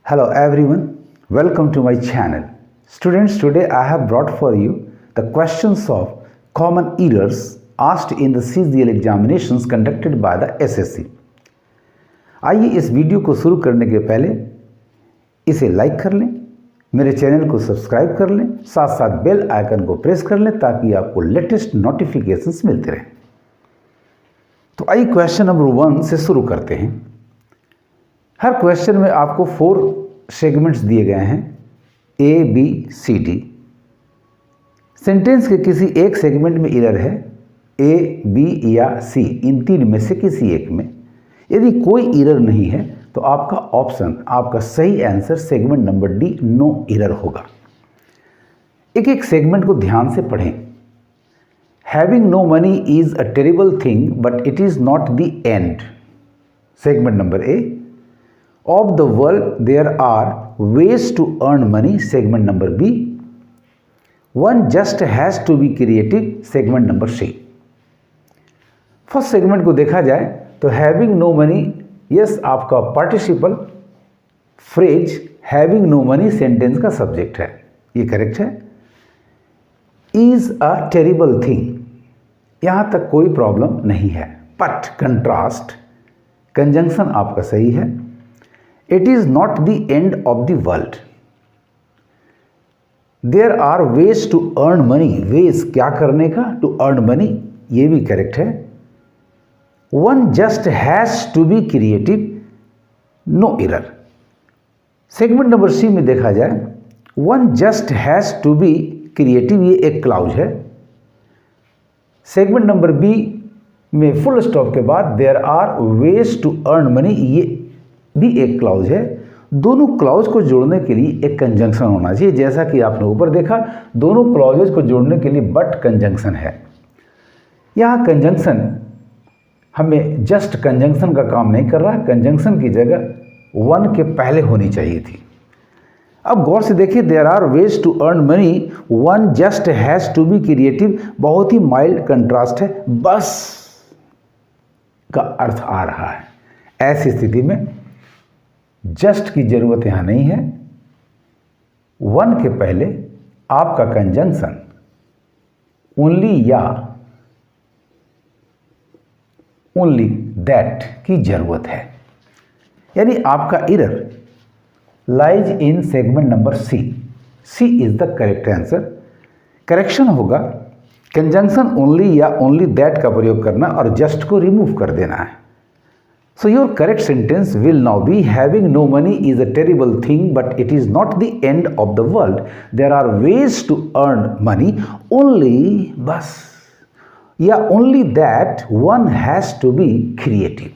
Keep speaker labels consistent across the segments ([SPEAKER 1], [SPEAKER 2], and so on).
[SPEAKER 1] Hello everyone, welcome to my channel. Students, today I have brought for you the questions of common errors asked in the CGL examinations conducted by the SSC. आइए इस video को शुरू करने के पहले इसे like कर लें, मेरे चैनल को सब्सक्राइब कर लें, साथ साथ बेल आइकन को प्रेस कर लें ताकि आपको लेटेस्ट नोटिफिकेशंस मिलते रहें। तो आइए क्वेश्चन नंबर 1 से शुरू करते हैं। हर क्वेश्चन में आपको 4 सेगमेंट्स दिए गए हैं ए, बी, सी, डी। सेंटेंस के किसी एक सेगमेंट में एरर है ए, बी या सी, इन तीन में से किसी एक में। यदि कोई एरर नहीं है तो आपका ऑप्शन, आपका सही answer segment number D, no error होगा। एक एक सेगमेंट को ध्यान से पढ़ें। Having no money is a terrible thing but it is not the end, segment number A. Of the world there are ways to earn money, segment number B. One just has to be creative, segment number C. First segment को देखा जाए तो having no money, yes, आपका participle phrase having no money sentence का subject है, ये correct है। Is a terrible thing, यहां तक कोई प्रॉब्लम नहीं है। बट कंट्रास्ट, कंजंक्शन आपका सही है। It is not the end of the world. There are ways to earn money. Ways क्या करने का? To earn money, ये भी करेक्ट है। One just has to be creative. No error. Segment number C में देखा जाए, one just has to be creative, ये एक क्लाउज है। सेगमेंट नंबर बी में फुल स्टॉप के बाद there are ways to earn money, ये भी एक क्लाउज है। दोनों क्लाउज को जोड़ने के लिए एक कंजंक्शन होना चाहिए, जैसा कि आपने ऊपर देखा, दोनों क्लाउजेज को जोड़ने के लिए बट कंजंक्शन है। यहाँ कंजंक्शन हमें जस्ट कंजंक्शन का काम नहीं कर रहा, कंजंक्शन की जगह वन के पहले होनी चाहिए थी। अब गौर से देखिए, there are ways to earn money, one just has to be creative, बहुत ही माइल्ड कंट्रास्ट है, बस का अर्थ आ रहा है। ऐसी स्थिति में जस्ट की जरूरत यहां नहीं है। वन के पहले आपका कंजंक्शन ओनली या ओनली दैट की जरूरत है, यानी आपका error lies in segment number C. C is the correct answer. Correction होगा कंजंक्शन ओनली या ओनली दैट का प्रयोग करना और जस्ट को रिमूव कर देना है। So your correct sentence will now be having no money is a terrible thing but it is not the end of the world. There are ways to earn money, only bus, yeah, only that one has to be creative.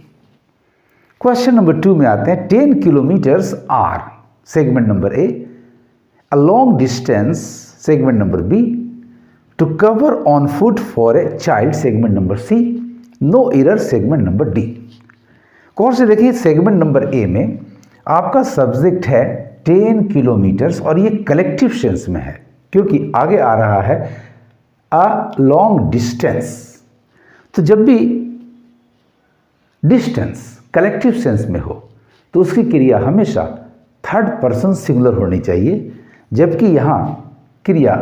[SPEAKER 1] Question number 2 में आते हैं। 10 kilometers are, segment number A, a long distance, segment number B, to cover on foot for a child, segment number C, no error, segment number D. कौन से देखिए, segment number ए में आपका subject है 10 kilometres और ये कलेक्टिव सेंस में है, क्योंकि आगे आ रहा है अ लॉन्ग डिस्टेंस। तो जब भी डिस्टेंस कलेक्टिव सेंस में हो तो उसकी क्रिया हमेशा थर्ड पर्सन सिंगुलर होनी चाहिए, जबकि यहाँ क्रिया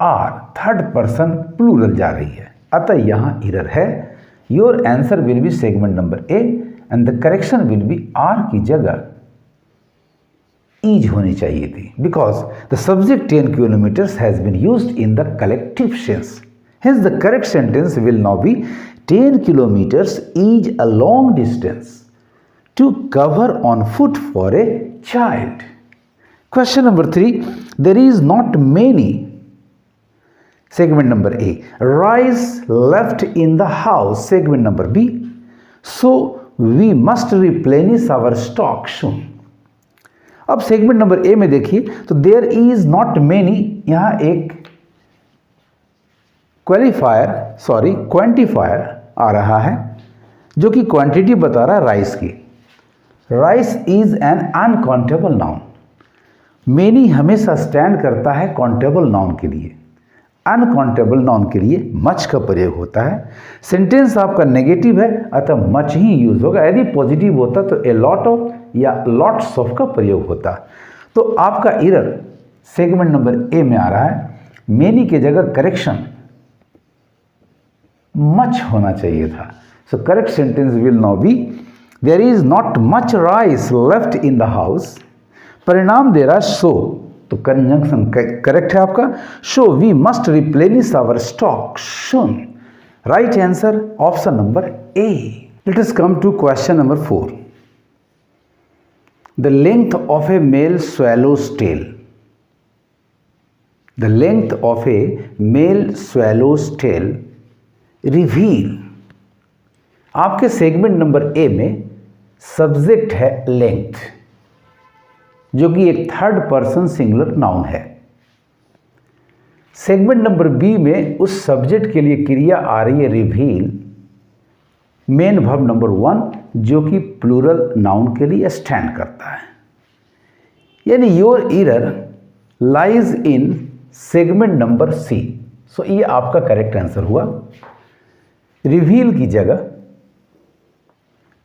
[SPEAKER 1] आर थर्ड पर्सन प्लूरल जा रही है, अतः यहाँ एरर है। Your answer will be segment number A and the correction will be R की जगह is होनी चाहिए थी, because the subject 10 kilometers has been used in the collective sense. Hence the correct sentence will now be 10 kilometers is a long distance to cover on foot for a child. Question number 3, there is not many, segment number A, rice left in the house, segment number B, so we must replenish our stock soon. अब segment number ए में देखिए तो there is not many, यहां एक quantifier आ रहा है जो कि क्वांटिटी बता रहा है राइस की। Rice is an uncountable noun. Many हमेशा स्टैंड करता है काउंटेबल नाउन के लिए, अनकाउंटेबल नाउन के लिए मच का प्रयोग होता है। सेंटेंस आपका नेगेटिव है अतः मच ही यूज होगा। यदि पॉजिटिव होता तो ए लॉट ऑफ या लॉट्स ऑफ का प्रयोग होता। तो आपका एरर सेगमेंट नंबर ए में आ रहा है, मेनी के जगह करेक्शन मच होना चाहिए था। So correct sentence will now be there is not much rice left in the house. परिणाम दे रहा है सो, तो कंजंक्शन करेक्ट है आपका। So we must replenish our stock soon. Right answer option number A. Let us come to question number 4। The length of a male swallow's tail। The length of a male swallow's tail reveal। आपके segment number ए में subject है length, जो कि एक third person singular noun है। Segment number B में उस subject के लिए क्रिया आ रही है रिवील, मेन वर्ब नंबर 1, जो कि प्लूरल नाउन के लिए स्टैंड करता है। यानी your error lies in segment number C. So ये आपका करेक्ट आंसर हुआ। रिवील की जगह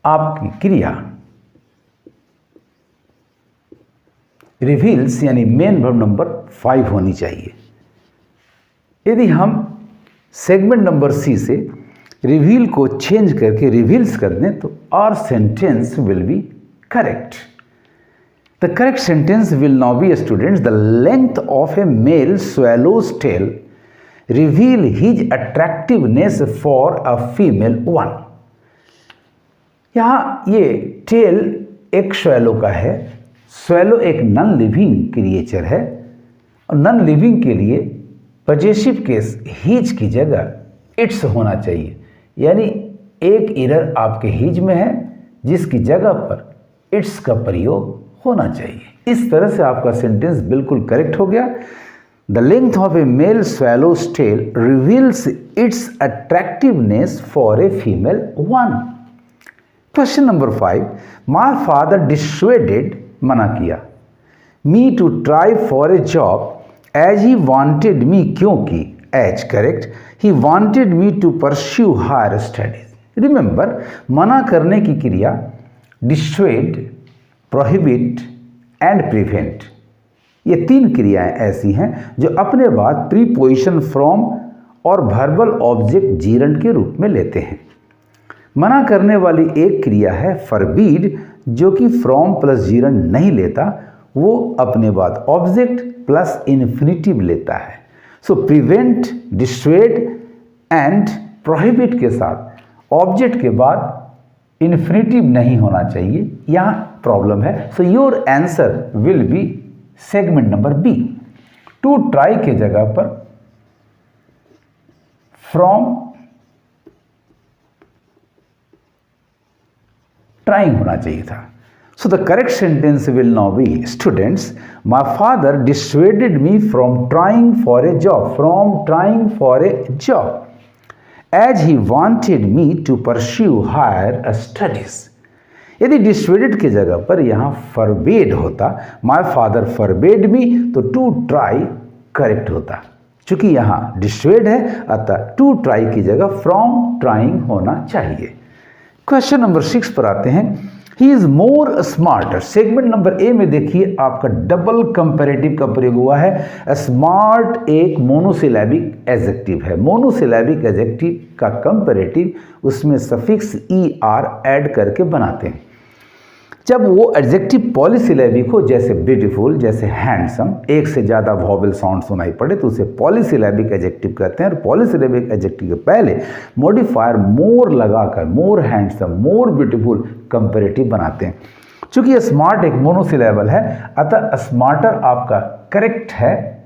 [SPEAKER 1] आपकी क्रिया रिवील्स यानी मेन वर्ब नंबर 5 होनी चाहिए। यदि हम सेगमेंट नंबर सी से रिवील को चेंज करके रिवील्स कर दें तो our sentence will be correct. The correct sentence will now be students, the length of a male swallow's tail reveal his attractiveness for a female one। यहाँ ये tell एक swallow का है। स्वैलो एक नॉन लिविंग क्रिएचर है और non living के लिए पजेसिव केस हिज की जगह इट्स होना चाहिए। यानी एक एरर आपके हिज में है जिसकी जगह पर इट्स का प्रयोग होना चाहिए। इस तरह से आपका सेंटेंस बिल्कुल करेक्ट हो गया। The length of a male swallow's tail reveals its attractiveness for a female one। Question number 5। My father dissuaded, मना किया, me to try for a job as he wanted me, क्योंकि as correct he wanted me to pursue higher studies. Remember, मना करने की क्रिया डिसुएड, prohibit and prevent, ये 3 क्रियाएं ऐसी हैं जो अपने बाद प्रीपोजिशन फ्रॉम और वर्बल ऑब्जेक्ट जीरंड के रूप में लेते हैं। मना करने वाली एक क्रिया है फॉरबीड, जो कि फ्रॉम प्लस जीरंड नहीं लेता, वो अपने बाद ऑब्जेक्ट प्लस इन्फिनिटिव लेता है। सो प्रिवेंट, डिसुएड एंड प्रोहिबिट के साथ ऑब्जेक्ट के बाद इन्फिनिटिव नहीं होना चाहिए, यहाँ प्रॉब्लम है। So your answer will be segment number B. To try के जगह पर फ्रॉम ट्राइंग होना चाहिए था। So the correct sentence will now be students, my father dissuaded me from trying for a job, from trying for a job as he wanted me to pursue higher studies. यदि dissuaded की जगह पर यहाँ forbade होता, my father forbade मी, तो to try correct होता। चूंकि यहाँ डिसुएड है अतः टू ट्राई की जगह फ्रॉम ट्राइंग होना चाहिए। क्वेश्चन नंबर 6 पर आते हैं। He is more smarter. Segment number ए में देखिए आपका डबल कंपैरेटिव का प्रयोग हुआ है। स्मार्ट एक मोनोसिलैबिक एडजेक्टिव है। मोनोसिलैबिक एडजेक्टिव का कंपैरेटिव उसमें सफिक्स ER ऐड करके बनाते हैं। जब वो एडजेक्टिव पॉलीसिलैबिक हो, जैसे ब्यूटीफुल, जैसे हैंडसम, एक से ज़्यादा वॉवल साउंड सुनाई पड़े तो उसे पॉलीसिलैबिक एडजेक्टिव कहते हैं। और पॉलीसिलैबिक एडजेक्टिव के पहले मॉडिफायर मोर लगाकर मोर हैंडसम, मोर ब्यूटीफुल कंपैरेटिव बनाते हैं। चूंकि स्मार्ट एक मोनोसिलेबल है अतः स्मार्टर आपका करेक्ट है।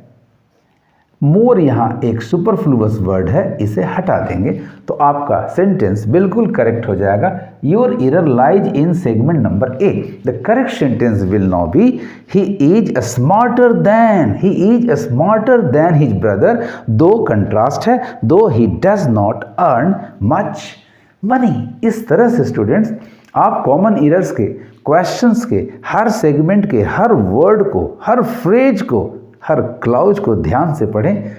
[SPEAKER 1] मोर यहाँ एक सुपरफ्लुअस वर्ड है, इसे हटा देंगे तो आपका सेंटेंस बिल्कुल करेक्ट हो जाएगा। Your error lies in segment number A. The correct sentence will now be he is smarter than his brother, though contrast है, though he does not earn much money. इस तरह से स्टूडेंट्स आप common errors के questions के हर segment के हर word को, हर phrase को, हर क्लाउज को ध्यान से पढ़ें।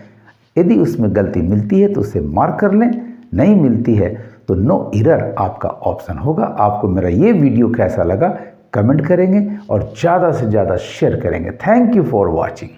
[SPEAKER 1] यदि उसमें गलती मिलती है तो उसे मार्क कर लें, नहीं मिलती है तो नो एरर आपका ऑप्शन होगा। आपको मेरा ये वीडियो कैसा लगा कमेंट करेंगे और ज़्यादा से ज़्यादा शेयर करेंगे। Thank you for watching.